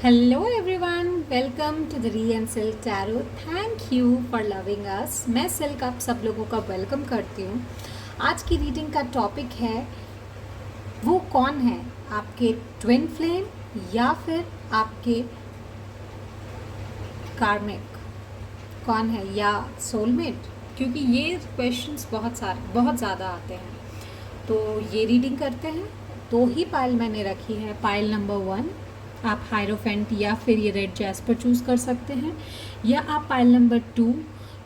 Hello everyone, welcome to the re and silk tarot. Thank you for loving us. मैं Silk आप सब लोगों का वेलकम करती हूँ। आज की रीडिंग का टॉपिक है, वो कौन है, आपके ट्विन फ्लेम या फिर आपके कार्मिक? कौन है या सोलमेट? क्योंकि ये क्वेश्चंस बहुत ज़्यादा आते हैं, तो ये रीडिंग करते हैं। दो ही पाइल मैंने रखी है। पाइल नंबर 1 आप हायरोफेंट या फिर ये रेड जैस्पर चूज़ कर सकते हैं, या आप पाइल नंबर 2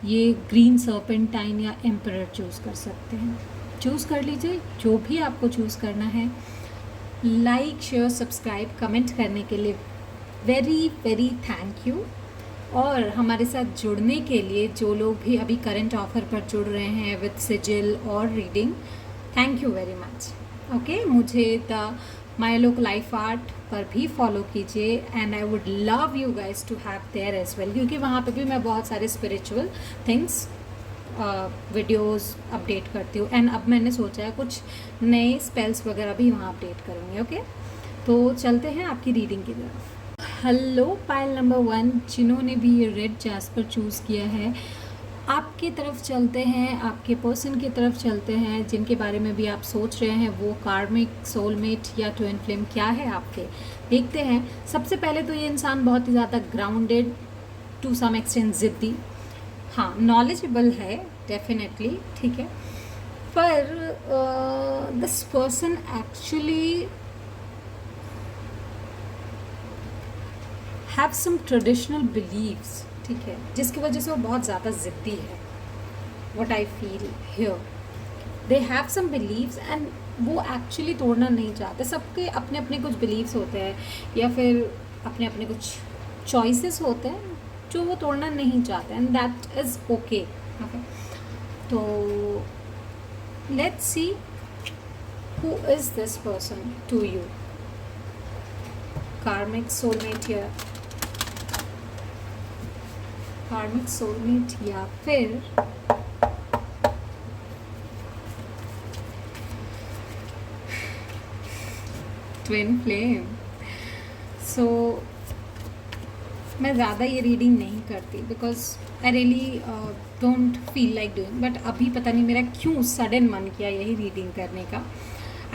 ये ग्रीन सर्पेंटाइन या एम्परर चूज़ कर सकते हैं। चूज़ कर लीजिए जो भी आपको चूज़ करना है। लाइक शेयर सब्सक्राइब कमेंट करने के लिए वेरी वेरी थैंक यू। और हमारे साथ जुड़ने के लिए जो लोग भी अभी करंट ऑफर पर जुड़ रहे हैं विद सिजिल और reading, thank you very much. Okay, मुझे द मायलोक लाइफ आर्ट पर भी फॉलो कीजिए and I would love you guys to have there as well, क्योंकि वहाँ पे भी मैं बहुत सारे स्पिरिचुअल थिंग्स वीडियोस अपडेट करती हूँ। एंड अब मैंने सोचा है कुछ नए स्पेल्स वगैरह भी वहाँ अपडेट करूँगी। ओके, तो चलते हैं आपकी रीडिंग की तरफ। हेलो पाइल नंबर 1, जिन्होंने भी ये रेड जैस्पर चूज़ किया है, आपकी तरफ चलते हैं, आपके पर्सन की तरफ चलते हैं, जिनके बारे में भी आप सोच रहे हैं। वो कार्मिक, सोलमेट या ट्विन फ्लेम क्या है आपके, देखते हैं। सबसे पहले तो ये इंसान बहुत ही ज़्यादा ग्राउंडेड, टू सम एक्सटेंट ज़िद्दी, हाँ नॉलेजेबल है डेफिनेटली, ठीक है। पर this person actually have some traditional beliefs, ठीक है, जिसकी वजह से वो बहुत ज़्यादा ज़िद्दी है। What I feel here, they have some beliefs and वो एक्चुअली तोड़ना नहीं चाहते। सबके अपने अपने कुछ बिलीव्स होते हैं या फिर अपने अपने कुछ चॉइसेस होते हैं जो वो तोड़ना नहीं चाहते, एंड दैट इज़ ओके। तो let's see who is this person to you, karmic, soulmate या कार्मिक, सोलमेट या फिर ट्विन फ्लेम। सो मैं ज़्यादा ये रीडिंग नहीं करती because I really don't feel like doing, but अभी पता नहीं मेरा क्यों सडन मन किया यही रीडिंग करने का।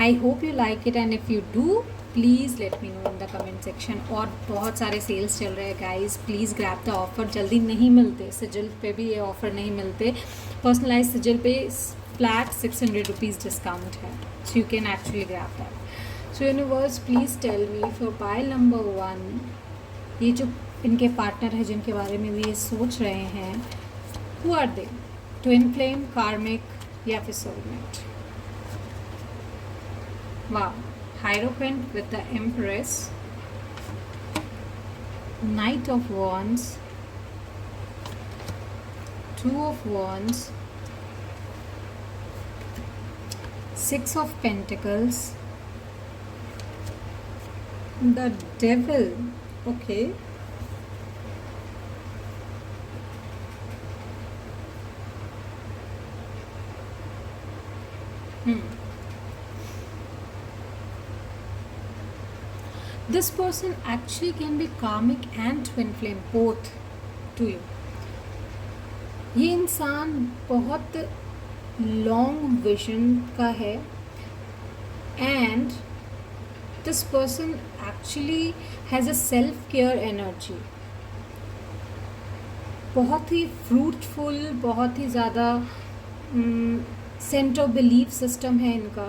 I hope you like it and if you do please let me know in the comment section. और बहुत सारे सेल्स चल रहे हैं guys, please grab the offer, जल्दी नहीं मिलते। सिजिल पे भी ये ऑफर नहीं मिलते। पर्सनलाइज सिजिल पे फ्लैट 600 रुपीज़ डिस्काउंट है, so you can actually grab that. So universe please tell me for pile number 1, ये जो इनके पार्टनर हैं जिनके बारे में भी ये सोच रहे हैं, who are they? Twin flame, karmic या फिर सोलमेट? वाह, Hierophant with the Empress, Knight of Wands, Two of Wands, Six of Pentacles, the Devil. Okay. This person actually can be karmic and twin flame both to you. ये इंसान बहुत long vision का है and this person actually has a self care energy. बहुत ही fruitful, बहुत ही ज़्यादा centre belief system है इनका।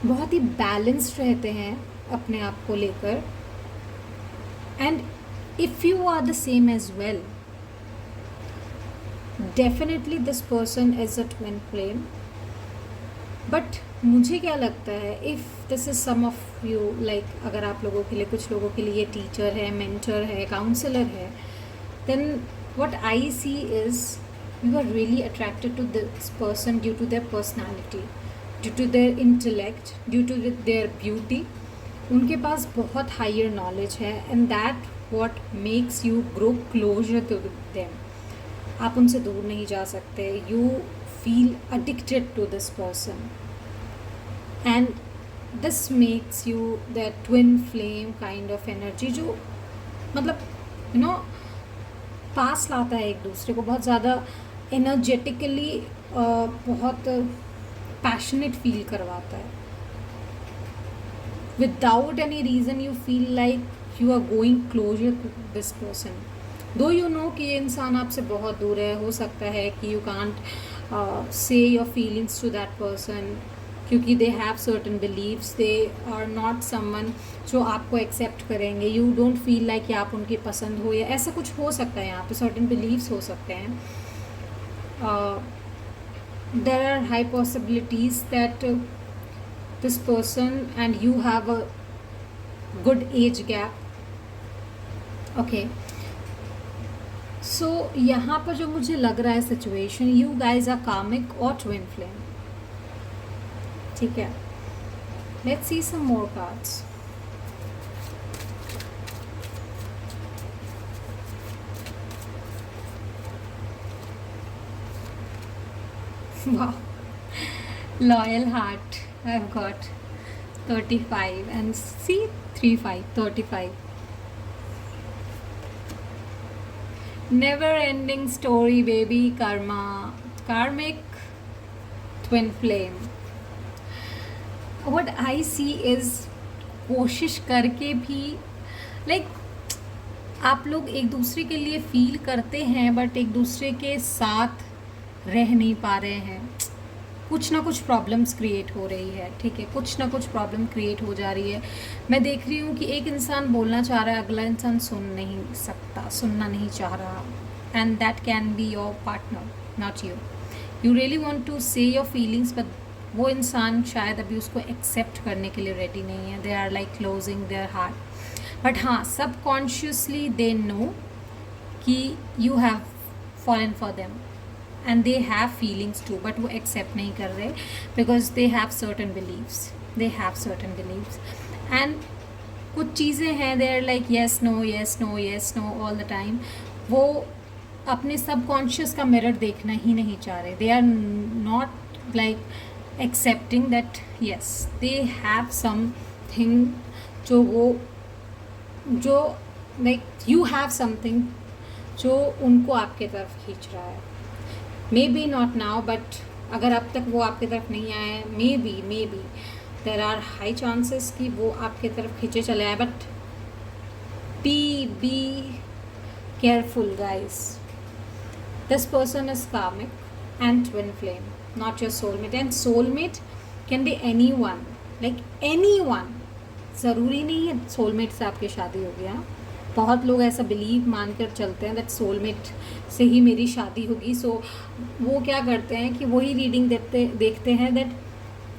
बहुत ही बैलेंस्ड रहते हैं अपने आप को लेकर, and if you are the same as well, definitely this person is a twin flame. But मुझे क्या लगता है, if this is some of you, like अगर आप लोगों के लिए, कुछ लोगों के लिए ये टीचर है, मेंटर है, काउंसलर है, then what I see is you are really attracted to this person due to their personality, due to their intellect, due to their beauty. उनके पास बहुत हायर नॉलेज है and that what makes you grow closer to them. आप उनसे दूर नहीं जा सकते। You feel addicted to this person and this makes you that twin flame kind of energy, जो मतलब यू नो पास लाता है एक दूसरे को, बहुत ज़्यादा एनर्जेटिकली बहुत पैशनेट फील करवाता है. Without any reason you feel like you are going closer to this person. Do you know कि ये इंसान आपसे बहुत दूर है, हो सकता है कि you can't say your feelings to that person, क्योंकि they have certain beliefs, they are not someone जो आपको एक्सेप्ट करेंगे, यू डोंट फील लाइक कि आप उनकी पसंद हो, या ऐसा कुछ हो सकता है. यहाँ पे सर्टन बिलीव्स हो सकते हैं. There are high possibilities that this person and you have a good age gap. Okay, so यहाँ पर जो मुझे लग रहा है सिचुएशन, यू गाइज आर कार्मिक और ट्विन फ्लेम. ठीक है, let's see some more cards. Wow, loyal heart. I've got 35 and see 35, 35. Never ending story, baby. Karma, karmic, twin flame. What I see is कोशिश करके भी like आप लोग एक दूसरे के लिए फील करते हैं, बट एक दूसरे के साथ रह नहीं पा रहे हैं. कुछ ना कुछ प्रॉब्लम्स क्रिएट हो रही है. ठीक है, कुछ ना कुछ प्रॉब्लम क्रिएट हो जा रही है. मैं देख रही हूँ कि एक इंसान बोलना चाह रहा है, अगला इंसान सुन नहीं सकता, सुनना नहीं चाह रहा. And that can be your partner, not you. You really want to say your feelings, but वो इंसान शायद अभी उसको एक्सेप्ट करने के लिए रेडी नहीं है. They are like closing their heart. But हाँ, सबकॉन्शियसली दे नो कि you have fallen for them and they have feelings too, but वो accept नहीं कर रहे because they have certain beliefs. They have certain beliefs and कुछ चीज़ें हैं they are like yes no yes no yes no all the time. वो अपने subconscious का mirror देखना ही नहीं चाह रहे. They are not like accepting that yes they have something जो like you have something जो उनको आपके तरफ खींच रहा है. Maybe not now, but अगर अब तक वो आपकी तरफ नहीं आया है, maybe there are high chances कि वो आपके तरफ खींचे चले आए. But be careful guys. This person is karmic and twin flame, not your soulmate. And soulmate can be anyone, like anyone. ज़रूरी नहीं है सोलमेट से आपकी शादी हो गया. बहुत लोग ऐसा बिलीव मान कर चलते हैं दैट सोलमेट से ही मेरी शादी होगी. सो वो क्या करते हैं कि वही रीडिंग देखते हैं दैट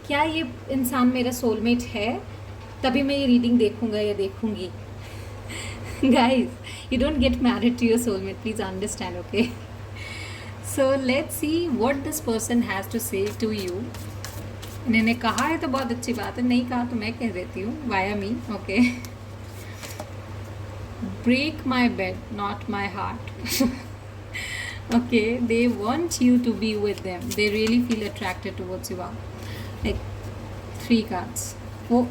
क्या ये इंसान मेरा सोलमेट है, तभी मैं ये रीडिंग देखूंगा या देखूंगी. Guys, you don't get married to your soulmate, please understand. Okay, so let's see what this person has to say to you. इन्होंने कहा है तो बहुत अच्छी बात है, नहीं कहा तो मैं कह देती हूँ via me. Okay, break my bed, not my heart. Okay, they want you to be with them. They really feel attracted towards you. Wow. Like 3 cards. Oh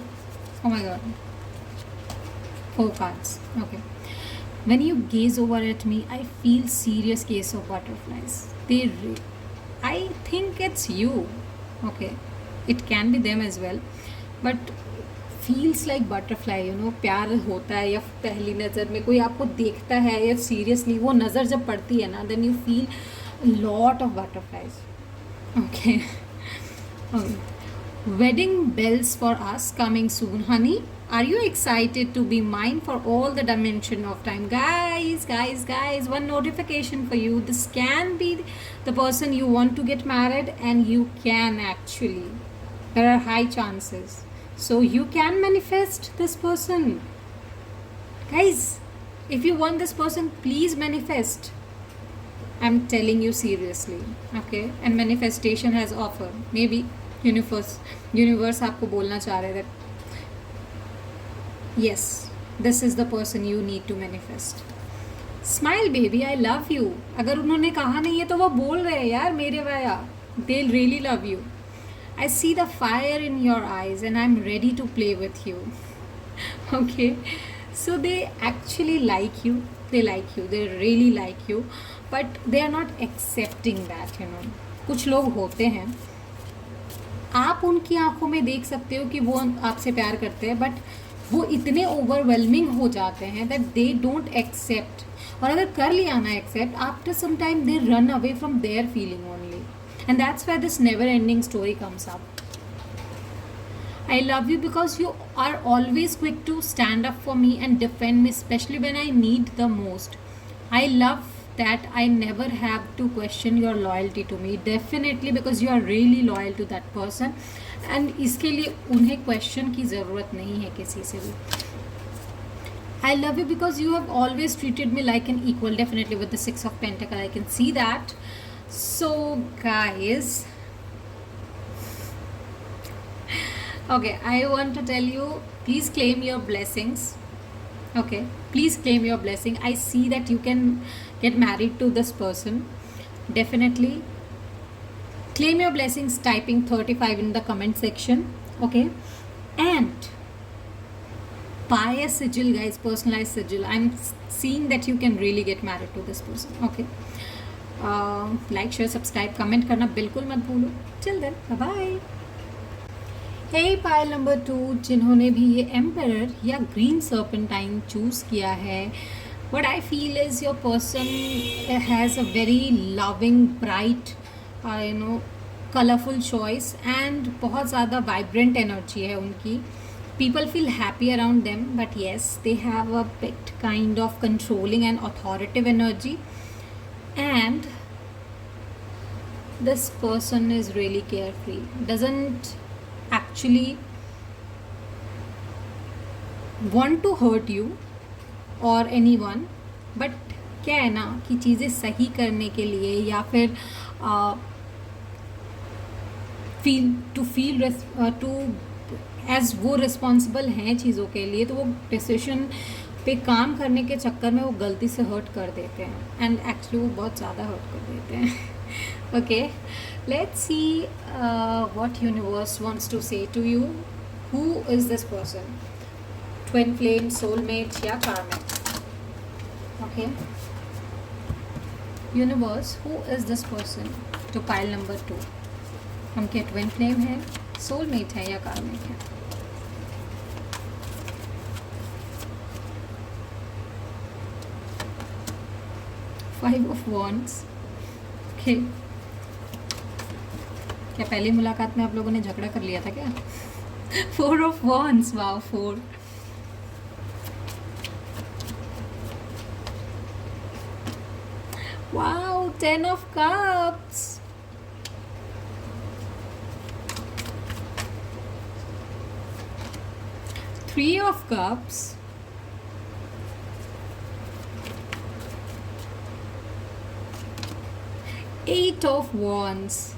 my god. 4 cards. Okay. When you gaze over at me, I feel serious case of butterflies. I think it's you. Okay. It can be them as well. But feels like butterfly, you know. प्यार होता है या पहली नज़र में कोई आपको देखता है या सीरियसली वो नज़र जब पड़ती है ना, then you feel lot of butterflies. Okay, wedding bells for us coming soon, honey. Are you excited to be mine for all the dimension of time? Guys, one notification for you. This can be the person you want to get married, and you can actually. There are high chances. So you can manifest this person. Guys, if you want this person, please manifest. I'm telling you seriously. Okay, and manifestation has offer. Maybe universe आपको बोलना चाह रहे that yes, this is the person you need to manifest. Smile baby, I love you. अगर उन्होंने कहा नहीं है तो वो बोल रहे हैं यार मेरे via. They'll really love you. I see the fire in your eyes and I'm ready to play with you. Okay, so they actually like you, they really like you, but they are not accepting that, कुछ लोग होते हैं, आप उनकी आंखों में देख सकते हो कि वो आपसे प्यार करते हैं, बट वो इतने ओवरवेलमिंग हो जाते हैं दैट दे डोंट एक्सेप्ट, और अगर कर लिया ना accept, after some time they run away from their feeling only, and that's why this never ending story comes up. I love you because you are always quick to stand up for me and defend me, especially when I need the most. I love that I never have to question your loyalty to me. Definitely, because you are really loyal to that person, and इसके लिए उन्हें question की ज़रूरत नहीं है किसी से भी. I love you because you have always treated me like an equal. Definitely with the 6 of Pentacles, I can see that. So guys, okay, I want to tell you, please claim your blessings. Okay, please claim your blessing. I see that you can get married to this person. Definitely claim your blessings typing 35 in the comment section. Okay, and buy a sigil, guys, personalized sigil. I'm seeing that you can really get married to this person. Okay, like, share, subscribe, comment करना बिल्कुल मत भूलो. Till then, bye bye. हे pile number 2, जिन्होंने भी ये emperor या green serpentine choose किया है, what I feel is your person has a very loving, bright, colorful choice, and बहुत ज़्यादा vibrant energy है उनकी. People feel happy around them, but yes, they have a bit kind of controlling and authoritative energy, and this person is really carefree, doesn't actually want to hurt you or anyone, but क्या है ना कि चीज़ें सही करने के लिए या फिर फील एज वो रिस्पॉन्सिबल हैं चीज़ों के लिए, तो वो डिसीजन पे काम करने के चक्कर में वो गलती से हर्ट कर देते हैं, एंड एक्चुअली वो बहुत ज़्यादा हर्ट कर देते हैं. Okay, let's see what universe wants to say to you. Who is this person? Twin flame, soulmate या karmic? Okay, universe, who is this person? तो pile number 2, उनके twin flame है, soulmate है या karmic है? Five of Wands. Okay, क्या पहली मुलाकात में आप लोगों ने झगड़ा कर लिया था क्या? 4 of Wands. Wow, 4. Wow, 10 of Cups. Three of Cups. Eight of Wands.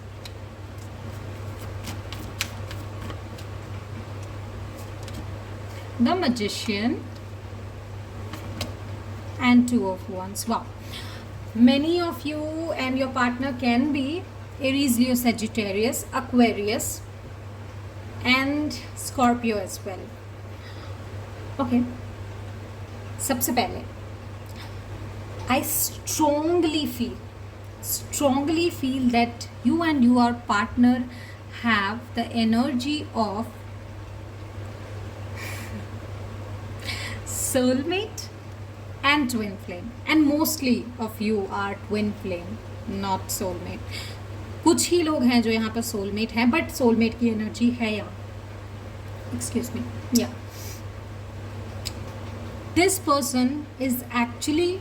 The Magician and 2 of Wands. Wow, many of you and your partner can be Aries, Leo, Sagittarius, Aquarius and Scorpio as well. Okay, सबसे पहले I strongly feel that you and your partner have the energy of soulmate and twin flame, and mostly of you are twin flame, not soulmate. कुछ ही लोग हैं जो यहाँ पर soulmate हैं, but soulmate की energy है यहाँ. Excuse me. Yeah, this person is actually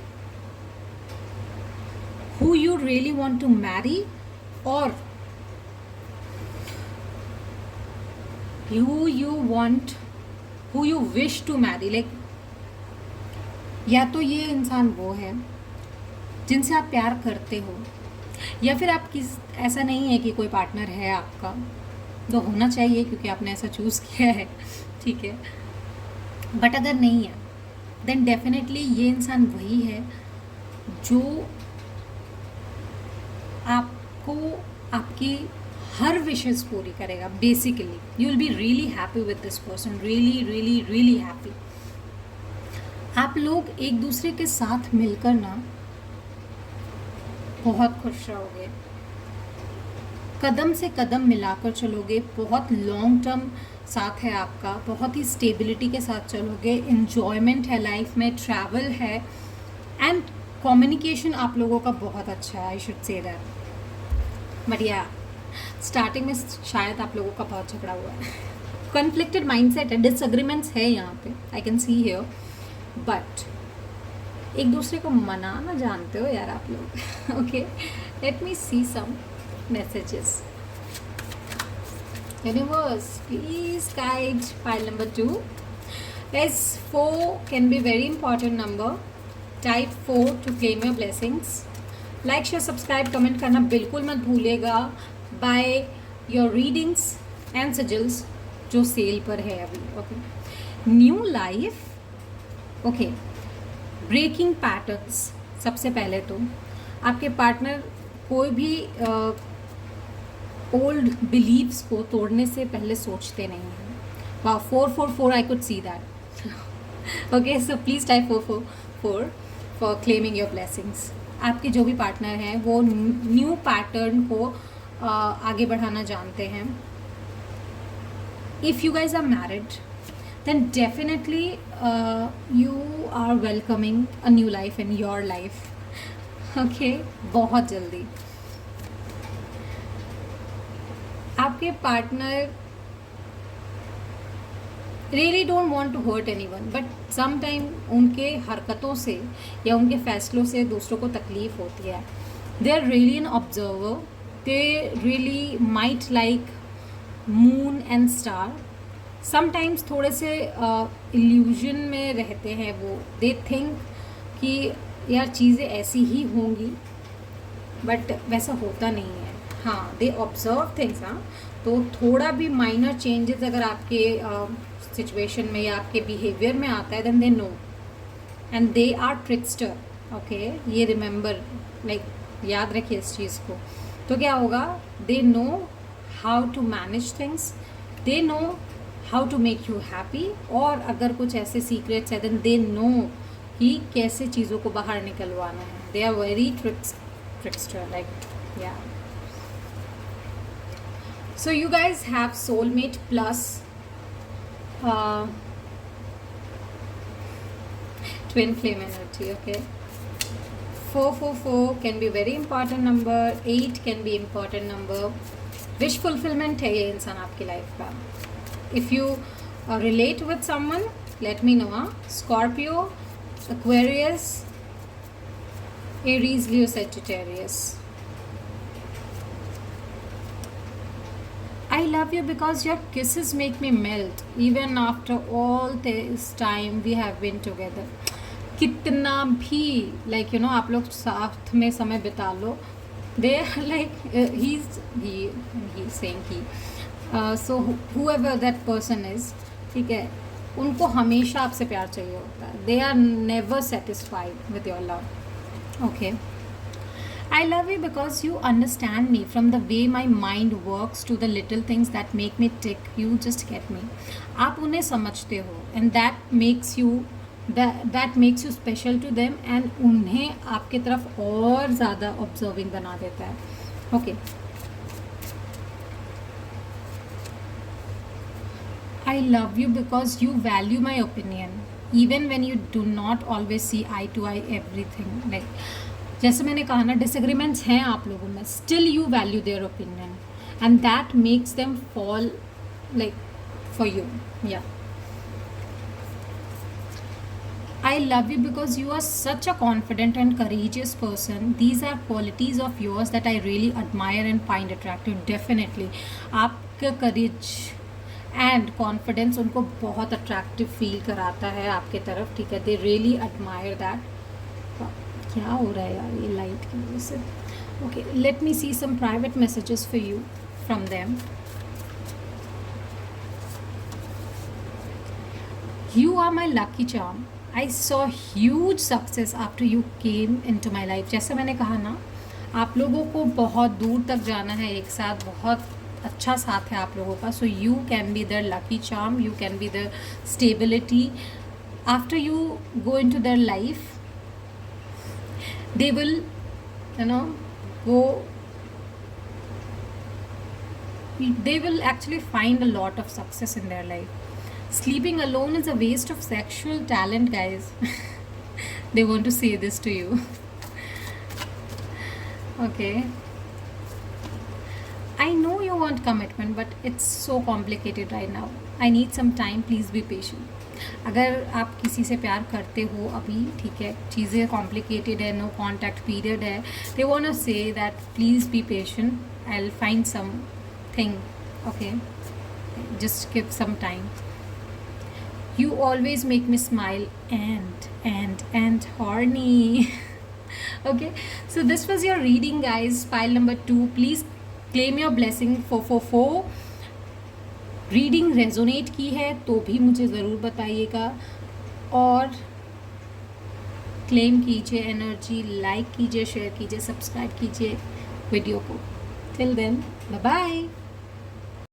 who you really want to marry, or who you wish to marry. Like, या तो ये इंसान वो है जिनसे आप प्यार करते हो, या फिर आप ऐसा नहीं है कि कोई पार्टनर है आपका, तो होना चाहिए क्योंकि आपने ऐसा चूज़ किया है, ठीक है. बट अगर नहीं है, देन डेफिनेटली ये इंसान वही है जो आपको आपकी हर विशेस पूरी करेगा basically. You will be really happy with this person, really really really happy. आप लोग एक दूसरे के साथ मिलकर ना बहुत खुश रहोगे, कदम से कदम मिलाकर चलोगे, बहुत लॉन्ग टर्म साथ है आपका, बहुत ही स्टेबिलिटी के साथ चलोगे, इन्जॉयमेंट है लाइफ में, ट्रैवल है, एंड कम्युनिकेशन आप लोगों का बहुत अच्छा है. I should say that. But या स्टार्टिंग में शायद आप लोगों का बहुत झगड़ा हुआ है, कन्फ्लिक्टेड माइंडसेट है, डिसएग्रीमेंट्स है यहाँ पे, I can see here. But एक दूसरे को मनाना जानते हो यार आप लोग. Okay, let me see some messages. Universe, please guide pile number 2. As 4 can be very important number. Type 4 to claim your blessings. Like, share, subscribe, comment करना बिल्कुल मत भूलेगा. Buy your readings and sigils जो cell पर है अभी. Okay. New life. Okay. Breaking patterns. सबसे पहले तो आपके पार्टनर कोई भी ओल्ड बिलीव्स को तोड़ने से पहले सोचते नहीं हैं. वाह, 444 I could see that. Okay, so please type 444 for claiming your blessings. आपके जो भी पार्टनर हैं वो न्यू पैटर्न को आगे बढ़ाना जानते हैं. If you guys are married then definitely you are welcoming a new life in your life. Okay, बहुत जल्दी आपके partner really don't want to hurt anyone, but some time उनके हरकतों से या उनके फैसलों से दूसरों को तकलीफ होती है. They are really an observer. They really might like moon and star. Sometimes थोड़े से इल्यूजन में रहते हैं वो. दे थिंक कि यार चीज़ें ऐसी ही होंगी, बट वैसा होता नहीं है. हाँ, दे ऑब्जर्व थिंग्स. हाँ, तो थोड़ा भी माइनर चेंजेस अगर आपके सिचुएशन में या आपके बिहेवियर में आता है, then they know and they are trickster. Okay, ये रिमेंबर, लाइक याद रखिए इस चीज़ को. तो क्या होगा, they know how to manage things, they know how to make you happy. और अगर कुछ ऐसे सीक्रेट्स है, देन दे नो कि कैसे चीज़ों को बाहर निकलवाना है. They are very trickster, like yeah. So you guys have soulmate plus twin flame energy. Okay, 444 can be very important number. 8 can be important number. Wish fulfillment है ये इंसान आपकी लाइफ का. If you relate with someone, let me know. Scorpio, Aquarius, Aries, Leo, Sagittarius. I love you because your kisses make me melt even after all this time we have been together. कितना भी like you know आप लोग साथ में समय बिता लो, they like he's saying he so whoever that person is, ठीक है, उनको हमेशा आपसे प्यार चाहिए होता है. They are never satisfied with your love. Okay. I love you because you understand me from the way my mind works to the little things that make me tick. You just get me. आप उन्हें समझते हो and that makes you special to them and उन्हें आपके तरफ और ज़्यादा observing बना देता है. Okay. I love you because you value my opinion even when you do not always see eye to eye everything. Like जैसे मैंने कहा ना, डिसएग्रीमेंट्स हैं आप लोगों में, still you value their opinion and that makes them fall like for you. या I love you because you are such a confident and courageous person. These are qualities of yours that I really admire and find attractive. Definitely आपका courage and confidence उनको बहुत attractive feel कराता है आपके तरफ. ठीक है, they really admire that. क्या हो रहा है यार ये लाइट की वजह से. Okay, let me see some private messages for you from them. You are my lucky charm. I saw huge success after you came into my life. जैसे मैंने कहा ना, आप लोगों को बहुत दूर तक जाना है एक साथ, बहुत अच्छा साथ है आप लोगों का. सो you can be the lucky charm, you can be the stability. After you go into their life, they will, go, they will actually find a lot of success in their life. Sleeping alone is a waste of sexual talent, guys. They want to say this to you. Okay. I know you want commitment, but it's so complicated right now. I need some time. Please be patient. अगर आप किसी से प्यार करते हो अभी, ठीक है, चीज़ें कॉम्प्लिकेटेड है, नो कॉन्टैक्ट पीरियड है, they want to say that please be patient, I will find something. Okay, just give some time. You always make me smile and horny. Okay, so this was your reading, guys. Pile number 2. Please claim your blessing 444. Reading resonate की है तो भी मुझे ज़रूर बताइएगा, और claim कीजिए energy, like कीजिए, शेयर कीजिए, सब्सक्राइब कीजिए वीडियो को. Till then, bye bye.